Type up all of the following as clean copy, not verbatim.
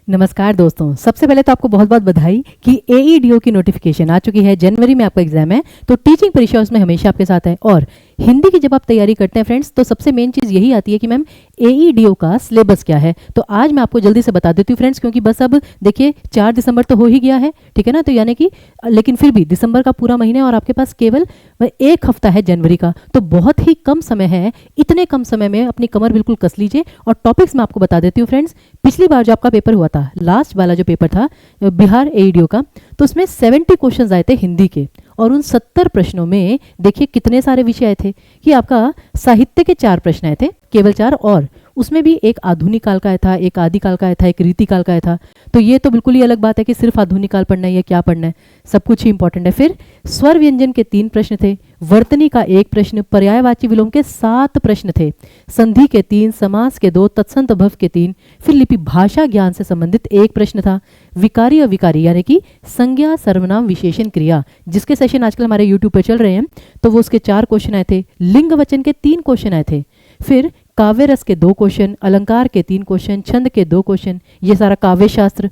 नमस्कार दोस्तों, सबसे पहले तो आपको बहुत बहुत बधाई कि एईडीओ की नोटिफिकेशन आ चुकी है। जनवरी में आपका एग्जाम है, तो टीचिंग परीक्षा उसमें हमेशा आपके साथ है। और हिंदी की जब आप तैयारी करते हैं फ्रेंड्स, तो सबसे मेन चीज़ यही आती है कि मैम एईडीओ का सिलेबस क्या है। तो आज मैं आपको जल्दी से बता देती हूँ फ्रेंड्स, क्योंकि बस अब देखिए 4 दिसंबर तो हो ही गया है, ठीक है ना। तो यानी कि लेकिन फिर भी दिसंबर का पूरा महीना और आपके पास केवल 1 हफ्ता है जनवरी का, तो बहुत ही कम समय है। इतने कम समय में अपनी कमर बिल्कुल कस लीजिए। और टॉपिक्स मैं आपको बता देती हूँ फ्रेंड्स। पिछली बार जो आपका पेपर हुआ था, लास्ट वाला जो पेपर था बिहार एईडीओ का, तो उसमें 70 क्वेश्चंस आए थे हिंदी के। और उन 70 प्रश्नों में देखिए कितने सारे विषय आए थे कि आपका साहित्य के 4 प्रश्न आए थे, केवल 4। और उसमें भी एक आधुनिक काल का आया था, एक आदिकाल का आया था, एक रीतिकाल का आया था। तो ये तो बिल्कुल ही अलग बात है कि सिर्फ आधुनिक काल पढ़ना है या क्या पढ़ना है, सब कुछ ही इंपॉर्टेंट है। फिर स्वर व्यंजन के 3 प्रश्न थे, वर्तनी का 1 प्रश्न, पर्यायवाची विलोम के 7 प्रश्न थे, संधि के 3, समास के 2, तत्सम भव के 3, फिर लिपि भाषा ज्ञान से संबंधित 1 प्रश्न था, विकारी अविकारी यानी कि संज्ञा सर्वनाम विशेषण क्रिया, जिसके सेशन आजकल हमारे यूट्यूब पर चल रहे हैं, तो वो उसके 4 क्वेश्चन आए थे, लिंग वचन के 3 क्वेश्चन आए थे, फिर काव्य रस के 2 क्वेश्चन, अलंकार के 3 क्वेश्चन, छंद के 2 क्वेश्चन, ये सारा काव्य शास्त्र,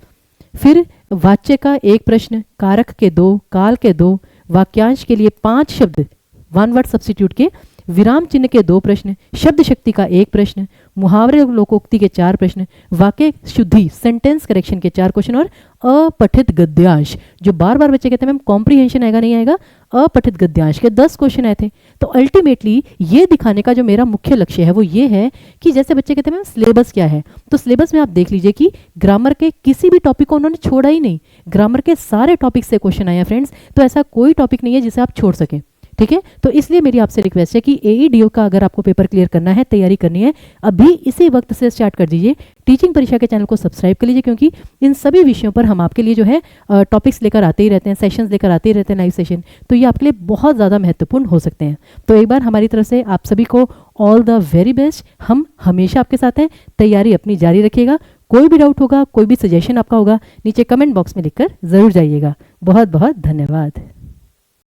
फिर वाच्य का 1 प्रश्न, कारक के 2, काल के 2, वाक्यांश के लिए 5 शब्द 1 वर्ड सब्स्टिट्यूट के, विराम चिन्ह के 2 प्रश्न, शब्द शक्ति का 1 प्रश्न, मुहावरे लोकोक्ति के 4 प्रश्न, वाक्य शुद्धि सेंटेंस करेक्शन के 4 क्वेश्चन, और अपठित गद्यांश, जो बार बार बच्चे कहते हैं मैम कॉम्प्रीहेंशन आएगा नहीं आएगा, अपठित गद्यांश के 10 क्वेश्चन आए थे। तो अल्टीमेटली ये दिखाने का जो मेरा मुख्य लक्ष्य है वो ये है कि जैसे बच्चे कहते हैं मैम सिलेबस क्या है, तो सिलेबस में आप देख लीजिए कि ग्रामर के किसी भी टॉपिक को उन्होंने छोड़ा ही नहीं। ग्रामर के सारे टॉपिक से क्वेश्चन आए हैं फ्रेंड्स, तो ऐसा कोई टॉपिक नहीं है जिसे आप छोड़ सकें, ठीक है। तो इसलिए मेरी आपसे रिक्वेस्ट है कि एईडीओ का अगर आपको पेपर क्लियर करना है, तैयारी करनी है, अभी इसी वक्त से स्टार्ट कर दीजिए। टीचिंग परीक्षा के चैनल को सब्सक्राइब कर लीजिए, क्योंकि इन सभी विषयों पर हम आपके लिए जो है टॉपिक्स लेकर आते ही रहते हैं, सेशंस लेकर आते ही रहते हैं, लाइव सेशन। तो ये आपके लिए बहुत ज़्यादा महत्वपूर्ण हो सकते हैं। तो एक बार हमारी तरफ से आप सभी को ऑल द वेरी बेस्ट। हम हमेशा आपके साथ हैं, तैयारी अपनी जारी रखिएगा। कोई भी डाउट होगा, कोई भी सजेशन आपका होगा, नीचे कमेंट बॉक्स में लिखकर ज़रूर जाइएगा। बहुत बहुत धन्यवाद।